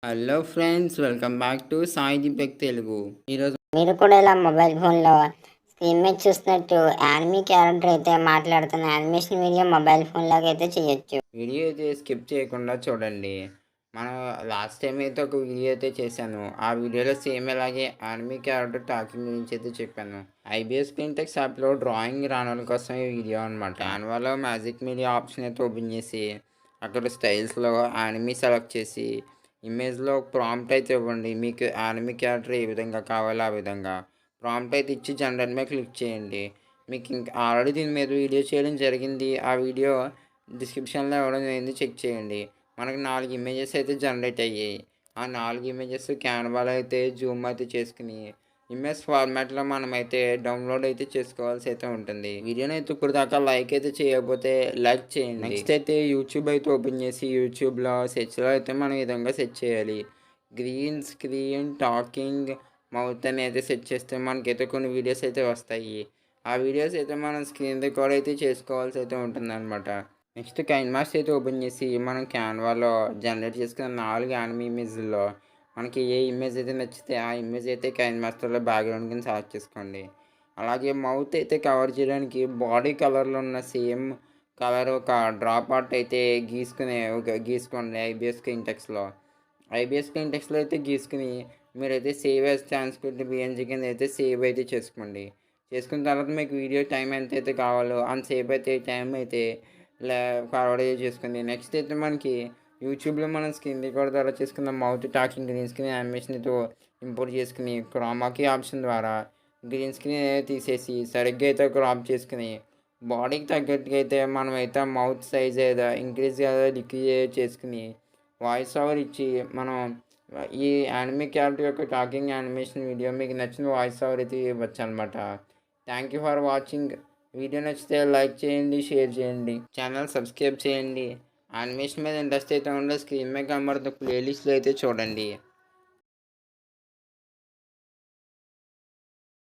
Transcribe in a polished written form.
Hello friends, welcome back to Sai Deepak Telugu. ఈరోజు మీరు కూడా ఇలా మొబైల్ ఫోన్లో స్క్రీన్ మీద చూసినట్టు యానిమీ క్యారెక్టర్ అయితే మాట్లాడుతున్న యానిమేషన్ వీడియో మొబైల్ ఫోన్లోకి అయితే చేయొచ్చు. వీడియో అయితే స్కిప్ చేయకుండా చూడండి. మనం లాస్ట్ టైం అయితే ఒక వీడియో అయితే చేశాను. ఆ వీడియోలో సేమ్ ఇలాగే యానిమీ క్యారెక్టర్ టాకింగ్ గురించి అయితే చెప్పాను. ఐబిఎస్ పెయింటెక్స్ యాప్లో డ్రాయింగ్ రానోళ్ళ కోసం ఈ వీడియో అనమాట. క్యాన్వాలో మ్యాజిక్ మీడియా ఆప్షన్ అయితే ఓపెన్ చేసి అక్కడ స్టైల్స్లో యానిమీ సెలెక్ట్ చేసి ఇమేజ్లో ప్రాంప్ట్ అయితే ఇవ్వండి. మీకు యానిమీ క్యారెక్టర్ ఏ విధంగా కావాలో ఆ విధంగా ప్రాంప్ట్ అయితే ఇచ్చి జనరేట్ మీద క్లిక్ చేయండి. మీకు ఇంకా ఆల్రెడీ దీని మీద వీడియో చేయడం జరిగింది. ఆ వీడియో డిస్క్రిప్షన్లో ఇవ్వడం జరిగింది, చెక్ చేయండి. మనకి 4 ఇమేజెస్ అయితే జనరేట్ అయ్యాయి. ఆ 4 ఇమేజెస్ క్యాన్వాలో అయితే జూమ్ అయితే చేసుకుని ఇమేజ్ ఫార్మాట్లో మనమైతే డౌన్లోడ్ అయితే చేసుకోవాల్సి అయితే ఉంటుంది. వీడియోని అయితే ఇప్పుడు దాకా లైక్ అయితే చేయకపోతే లైక్ చేయండి. నెక్స్ట్ అయితే యూట్యూబ్ అయితే ఓపెన్ చేసి యూట్యూబ్లో సెర్చ్లో అయితే మనం ఈ విధంగా సెర్చ్ చేయాలి. గ్రీన్ స్క్రీన్ టాకింగ్ మౌత్ అని అయితే సెర్చ్ చేస్తే మనకైతే కొన్ని వీడియోస్ అయితే వస్తాయి. ఆ వీడియోస్ అయితే మనం స్క్రీన్ రికార్డ్ అయితే చేసుకోవాల్సి అయితే ఉంటుంది అనమాట. నెక్స్ట్ కైన్మాస్ అయితే ఓపెన్ చేసి మనం క్యాన్వాలో జనరేట్ చేసుకున్న 4 యానిమీ ఇమేజ్లో మనకి ఏ ఇమేజ్ అయితే నచ్చితే ఆ ఇమేజ్ అయితే కైన్మాస్టర్లో బ్యాక్గ్రౌండ్ కింద సెలెక్ట్ చేసుకోండి. అలాగే మౌత్ అయితే కవర్ చేయడానికి బాడీ కలర్లో ఉన్న సేమ్ కలర్ ఒక డ్రాప్ ఆర్ట్ అయితే గీసుకోండి ఐబిఎస్ ఇంటెక్స్లో అయితే గీసుకుని మీరైతే సేవ్ యాజ్ ట్రాన్స్క్రిప్ట్ బిఎన్జీ కింద అయితే సేవ్ అయితే చేసుకోండి. చేసుకున్న తర్వాత మీకు వీడియో టైం ఎంత అయితే కావాలో అంత సేవ్ అయితే టైం అయితే ఫార్వర్డ్ అయితే చేసుకోండి. నెక్స్ట్ అయితే మనకి యూట్యూబ్లో మనం స్క్రీన్ రికార్డ్ ద్వారా చేసుకున్న మౌత్ టాకింగ్ గ్రీన్ స్క్రీన్ యానిమేషన్తో ఇంపోర్ట్ చేసుకుని క్రోమాకి ఆప్షన్ ద్వారా గ్రీన్ స్క్రీన్ అయితే తీసేసి సరిగ్గా అయితే క్రాప్ చేసుకుని బాడీకి తగ్గట్టుగా అయితే మనమైతే మౌత్ సైజ్ అయితే ఇంక్రీజ్ డిక్రీజ్ చేసుకుని వాయిస్ ఓవర్ ఇచ్చి మనం ఈ యానిమీ క్యారెక్టర్ యొక్క టాకింగ్ యానిమేషన్ వీడియో మీకు నచ్చిన వాయిస్ ఓవర్ అయితే ఇవ్వచ్చు అనమాట. Thank you for watching. Video నచ్చితే లైక్ చేయండి, షేర్ చేయండి, ఛానల్ సబ్స్క్రైబ్ చేయండి. యానిమేషన్ మీద ఇంట్రెస్ట్ అయితే ఉండే స్క్రీన్ మీద కనబడుతున్న ప్లేలిస్ట్లో అయితే చూడండి.